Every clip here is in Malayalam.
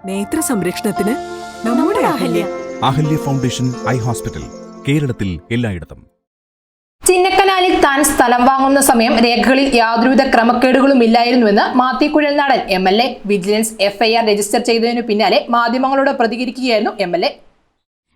നേത്ര സംരക്ഷണത്തിന് നമ്മുടെ Ahalia. Ahalia foundation eye hospital, കേരളത്തിൽ എല്ലായിടത്തും. ചിന്നക്കനാലിൽ താൻ സ്ഥലം വാങ്ങുന്ന സമയം രേഖകളിൽ യാതൊരുവിധ ക്രമക്കേടുകളും ഇല്ലായിരുന്നുവെന്ന് Mathew Kuzhalnadan MLA. Vigilance FIR register ചെയ്തതിനു പിന്നാലെ മാധ്യമങ്ങളോട് പ്രതികരിക്കുകയായിരുന്നു MLA.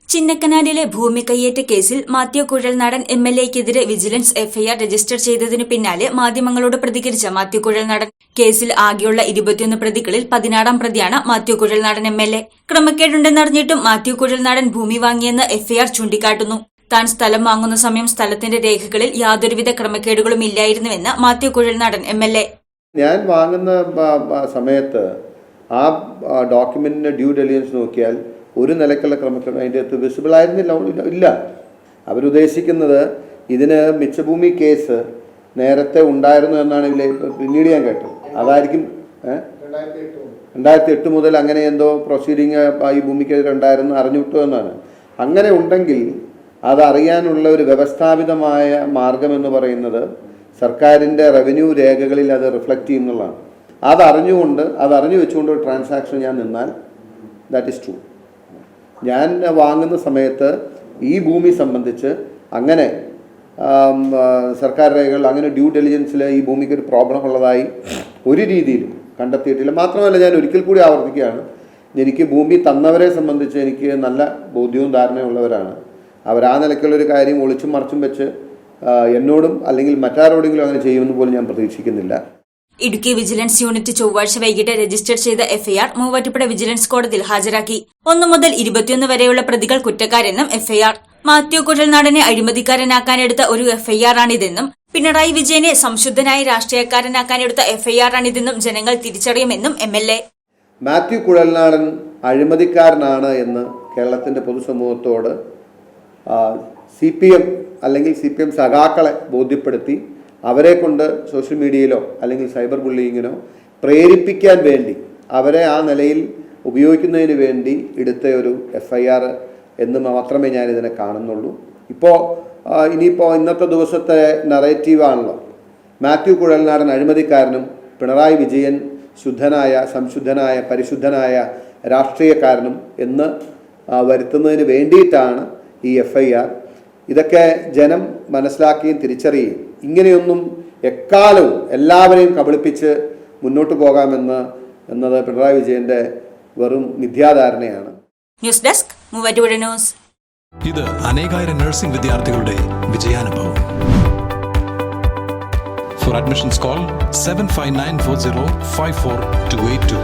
ചിന്നക്കനാലിലെ ഭൂമി കയ്യേറ്റ കേസിൽ മാത്യു കുഴൽനാടൻ MLAക്കെതിരെ വിജിലൻസ് FIR രജിസ്റ്റർ ചെയ്തതിനു പിന്നാലെ മാധ്യമങ്ങളോട് പ്രതികരിച്ച മാത്യു കുഴൽനാടൻ, കേസിൽ ആകെയുള്ള 21 പ്രതികളിൽ 16-ാം പ്രതിയാണ് മാത്യു കുഴൽനാടൻ MLA. ക്രമക്കേടുണ്ടെന്നറിഞ്ഞിട്ടും മാത്യു കുഴൽനാടൻ ഭൂമി വാങ്ങിയെന്ന് FIR ചൂണ്ടിക്കാട്ടുന്നു. താൻ സ്ഥലം വാങ്ങുന്ന സമയം സ്ഥലത്തിന്റെ രേഖകളിൽ യാതൊരുവിധ ക്രമക്കേടുകളും ഇല്ലായിരുന്നുവെന്ന് മാത്യു കുഴൽനാടൻ MLA. ഞാൻ വാങ്ങുന്ന സമയത്ത് ആ ഡോക്യുമെന്റിന്റെ ഡ്യൂ ഡെലിജൻസ് നോക്കിയാൽ ഒരു നിലക്കുള്ള ക്രമക്കേട് അതിൻ്റെ അകത്ത് വിസിബിൾ ആയിരുന്നില്ല. ഇല്ല, അവരുദ്ദേശിക്കുന്നത് ഇതിന് മിച്ചഭൂമി കേസ് നേരത്തെ ഉണ്ടായിരുന്നു എന്നാണ് പിന്നീട് ഞാൻ കേട്ടത്. അതായിരിക്കും 2008 മുതൽ അങ്ങനെ എന്തോ പ്രൊസീഡിങ് ഈ ഭൂമിക്കെതിരെ ഉണ്ടായിരുന്നു അറിഞ്ഞുവിട്ടു എന്നാണ്. അങ്ങനെ ഉണ്ടെങ്കിൽ അതറിയാനുള്ള ഒരു വ്യവസ്ഥാപിതമായ മാർഗം എന്ന് പറയുന്നത് സർക്കാരിൻ്റെ റവന്യൂ രേഖകളിൽ അത് റിഫ്ലക്റ്റ് ചെയ്യുന്നതാണ്. അതറിഞ്ഞു വെച്ചുകൊണ്ട് ഒരു ട്രാൻസാക്ഷൻ ഞാൻ നിന്നാൽ ദാറ്റ് ഈസ് ട്രൂ. ഞാൻ വാങ്ങുന്ന സമയത്ത് ഈ ഭൂമി സംബന്ധിച്ച് അങ്ങനെ സർക്കാർ രേഖകൾ അങ്ങനെ ഡ്യൂ ഡെലിജൻസിൽ ഈ ഭൂമിക്ക് ഒരു പ്രോബ്ലം ഉള്ളതായി ഒരു രീതിയിലും കണ്ടെത്തിയിട്ടില്ല. മാത്രമല്ല, ഞാൻ ഒരിക്കൽ കൂടി ആവർത്തിക്കുകയാണ്, എനിക്ക് ഭൂമി തന്നവരെ സംബന്ധിച്ച് എനിക്ക് നല്ല ബോധ്യവും ധാരണയുള്ളവരാണ്. അവർ ആ നിലയ്ക്കുള്ളൊരു കാര്യം ഒളിച്ചും മറച്ചും വെച്ച് എന്നോടും അല്ലെങ്കിൽ മറ്റാരോടെങ്കിലും അങ്ങനെ ചെയ്യുമെന്ന് പോലും ഞാൻ പ്രതീക്ഷിക്കുന്നില്ല. ഇടുക്കി വിജിലൻസ് യൂണിറ്റ് ചൊവ്വാഴ്ച വൈകിട്ട് രജിസ്റ്റർ ചെയ്ത FIR മൂവാറ്റുപുഴ വിജിലൻസ് കോടതിയിൽ ഹാജരാക്കി. 1 മുതൽ 21 വരെയുള്ള പ്രതികൾ കുറ്റക്കാരെന്നും FIR. മാത്യു കുഴൽനാടനെ അഴിമതിക്കാരനാക്കാനെടുത്ത ഒരു FIR ആണിതെന്നും പിണറായി വിജയനെ സംശുദ്ധനായ രാഷ്ട്രീയക്കാരനാക്കാനെടുത്ത FIR ആണിതെന്നും ജനങ്ങൾ തിരിച്ചറിയുമെന്നും MLA. മാത്യു കുഴൽനാടൻ അഴിമതിക്കാരനാണ് എന്ന് കേരളത്തിന്റെ പൊതുസമൂഹത്തോട് CPM അല്ലെങ്കിൽ CPM സഖാക്കളെ ബോധ്യപ്പെടുത്തി അവരെ കൊണ്ട് സോഷ്യൽ മീഡിയയിലോ അല്ലെങ്കിൽ സൈബർ ബുള്ളിങ്ങിനോ പ്രേരിപ്പിക്കാൻ വേണ്ടി അവരെ ആ നിലയിൽ ഉപയോഗിക്കുന്നതിന് വേണ്ടി എടുത്ത ഒരു FIR എന്ന് മാത്രമേ ഞാനിതിനെ കാണുന്നുള്ളൂ. ഇനിയിപ്പോൾ ഇന്നത്തെ ദിവസത്തെ നറേറ്റീവാണല്ലോ, മാത്യു കുഴൽനാടൻ അഴിമതിക്കാരനും പിണറായി വിജയൻ ശുദ്ധനായ സംശുദ്ധനായ പരിശുദ്ധനായ രാഷ്ട്രീയക്കാരനും എന്ന് വരുത്തുന്നതിന് വേണ്ടിയിട്ടാണ് ഈ FIR. ഇതൊക്കെ ജനം മനസ്സിലാക്കുകയും തിരിച്ചറിയുകയും ഇങ്ങനെയൊന്നും എക്കാലവും എല്ലാവരെയും കബളിപ്പിച്ച് മുന്നോട്ട് പോകാമെന്നത് പിണറായി വിജയന്റെ വെറും മിഥ്യാധാരണയാണ്. News desk Muvattupuzha news. ഇത് അനേകായിരം നഴ്സിംഗ് വിദ്യാർത്ഥികളുടെ വിജയാനുഭവം. Four admissions call 7594054282.